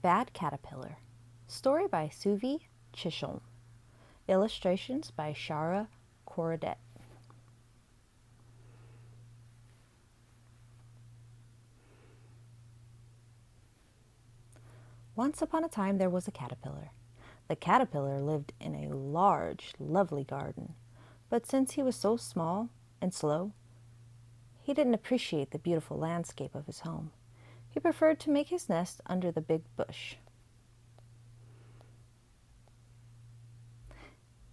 Bad Caterpillar. Story by Suvi Chisholm. Illustrations by Chiara Corradett. Once upon a time there was a caterpillar. The caterpillar lived in a large, lovely garden, but since he was so small and slow, he didn't appreciate the beautiful landscape of his home. He preferred to make his nest under the big bush.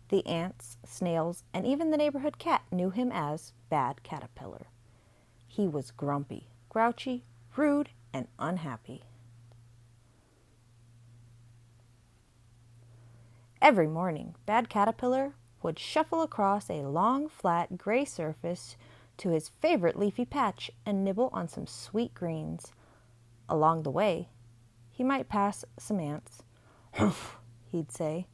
The ants, snails, and even the neighborhood cat knew him as Bad Caterpillar. He was grumpy, grouchy, rude, and unhappy. Every morning, Bad Caterpillar would shuffle across a long, flat, gray surface to his favorite leafy patch and nibble on some sweet greens. Along the way, he might pass some ants. "Humph," he'd say.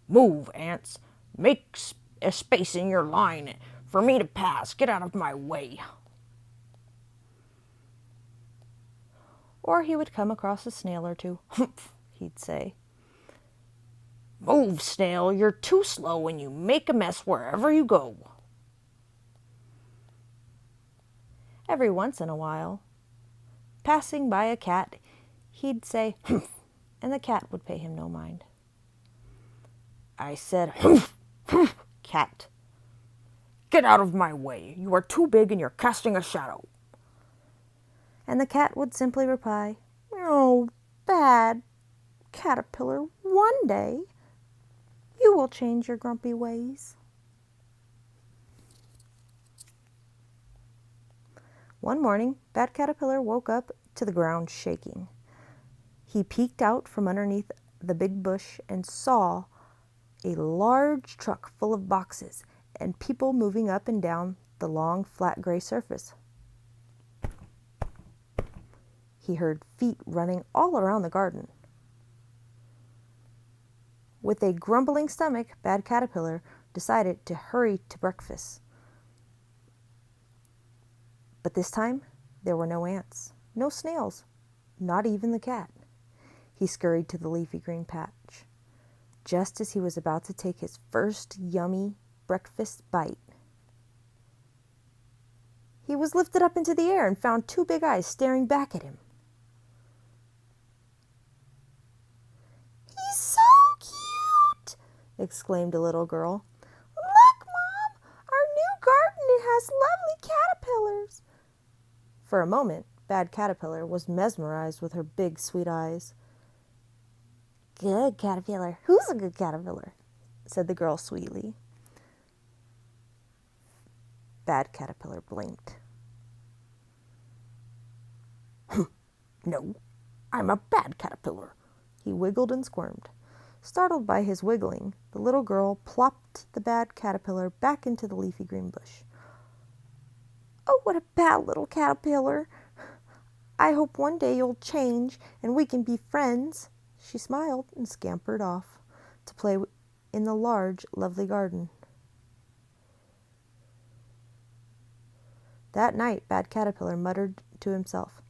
"Move, ants. Make a space in your line for me to pass. Get out of my way." Or he would come across a snail or two. "Humph," he'd say. "Move, snail. You're too slow and you make a mess wherever you go." Every once in a while, passing by a cat, he'd say, "Humph," and the cat would pay him no mind. "I said, humph, humph, cat. Get out of my way. You are too big and you're casting a shadow." And the cat would simply reply, "Oh, Bad Caterpillar, one day you will change your grumpy ways." One morning, Bad Caterpillar woke up to the ground shaking. He peeked out from underneath the big bush and saw a large truck full of boxes and people moving up and down the long, flat gray surface. He heard feet running all around the garden. With a grumbling stomach, Bad Caterpillar decided to hurry to breakfast. But this time, there were no ants, no snails, not even the cat. He scurried to the leafy green patch. Just as he was about to take his first yummy breakfast bite, he was lifted up into the air and found two big eyes staring back at him. "He's so cute!" exclaimed a little girl. "Look, Mom! Our new garden has lovely caterpillars!" For a moment, Bad Caterpillar was mesmerized with her big, sweet eyes. "Good caterpillar. Who's a good caterpillar?" said the girl sweetly. Bad Caterpillar blinked. "No, I'm a bad caterpillar." He wiggled and squirmed. Startled by his wiggling, the little girl plopped the Bad Caterpillar back into the leafy green bush. "Oh, what a bad little caterpillar. I hope one day you'll change and we can be friends." She smiled and scampered off to play in the large, lovely garden. That night, Bad Caterpillar muttered to himself,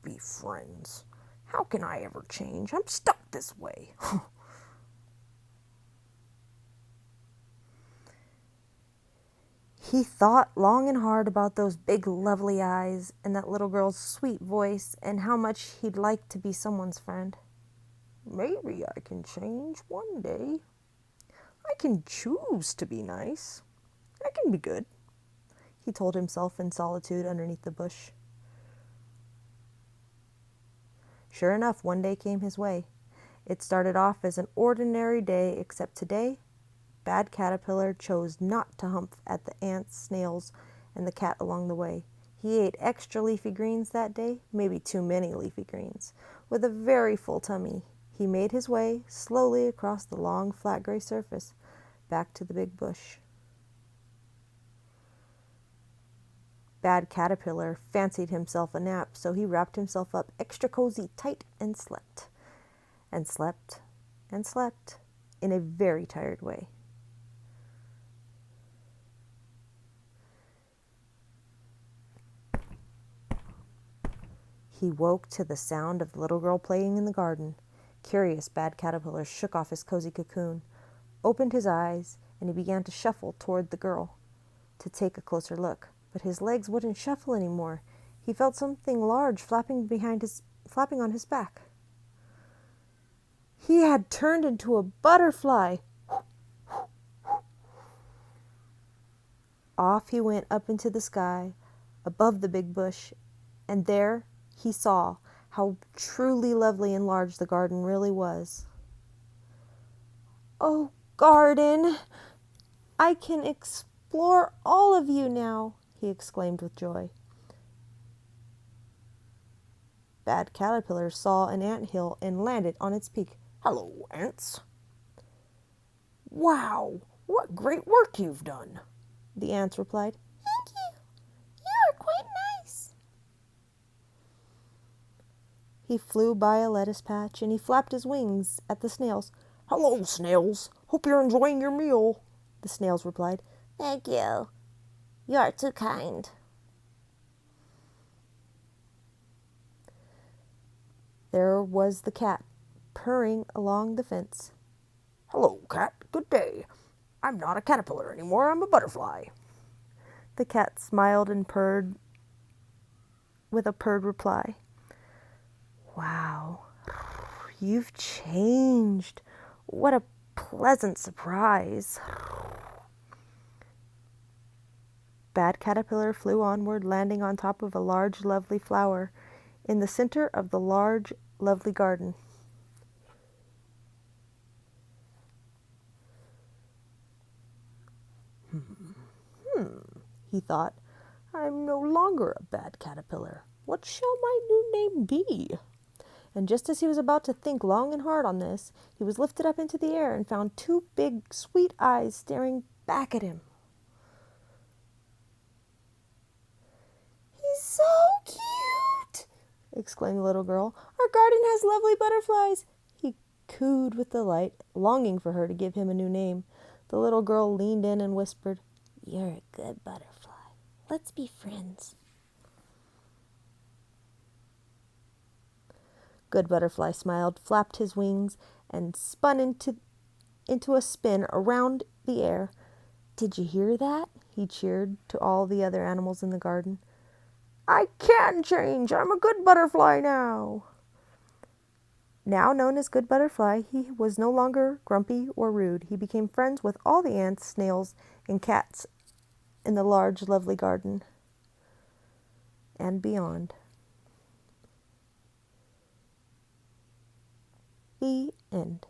"Be friends. How can I ever change? I'm stuck this way." He thought long and hard about those big, lovely eyes and that little girl's sweet voice and how much he'd like to be someone's friend. "Maybe I can change one day. I can choose to be nice. I can be good," he told himself in solitude underneath the bush. Sure enough, one day came his way. It started off as an ordinary day, except today, Bad Caterpillar chose not to humph at the ants, snails, and the cat along the way. He ate extra leafy greens that day, maybe too many leafy greens. With a very full tummy, he made his way slowly across the long, flat gray surface, back to the big bush. Bad Caterpillar fancied himself a nap, so he wrapped himself up extra cozy tight and slept, and slept, and slept, in a very tired way. He woke to the sound of the little girl playing in the garden. Curious, Bad Caterpillar shook off his cozy cocoon, opened his eyes, and he began to shuffle toward the girl to take a closer look. But his legs wouldn't shuffle anymore. He felt something large flapping on his back. He had turned into a butterfly. Off he went up into the sky, above the big bush, and there he saw how truly lovely and large the garden really was. "Oh, garden, I can explore all of you now," he exclaimed with joy. Bad Caterpillar saw an ant hill and landed on its peak. "Hello, ants." "Wow, what great work you've done," the ants replied. "Thank you. You are quite nice." He flew by a lettuce patch and he flapped his wings at the snails. "Hello, snails. Hope you're enjoying your meal," the snails replied. "Thank you. You are too kind." There was the cat, purring along the fence. "Hello, cat. Good day. I'm not a caterpillar anymore. I'm a butterfly." The cat smiled and purred with a purred reply. "Wow, you've changed. What a pleasant surprise." Bad Caterpillar flew onward, landing on top of a large, lovely flower in the center of the large, lovely garden. He thought, "I'm no longer a bad caterpillar. What shall my new name be?" And just as he was about to think long and hard on this, he was lifted up into the air and found two big, sweet eyes staring back at him. "He's so cute!" exclaimed the little girl. "Our garden has lovely butterflies." He cooed with delight, longing for her to give him a new name. The little girl leaned in and whispered, "You're a good butterfly. Let's be friends." Good Butterfly smiled, flapped his wings, and spun into a spin around the air. "Did you hear that?" he cheered to all the other animals in the garden. "I can change. I'm a good butterfly now." Now known as Good Butterfly, he was no longer grumpy or rude. He became friends with all the ants, snails, and cats in the large, lovely garden and beyond. The end.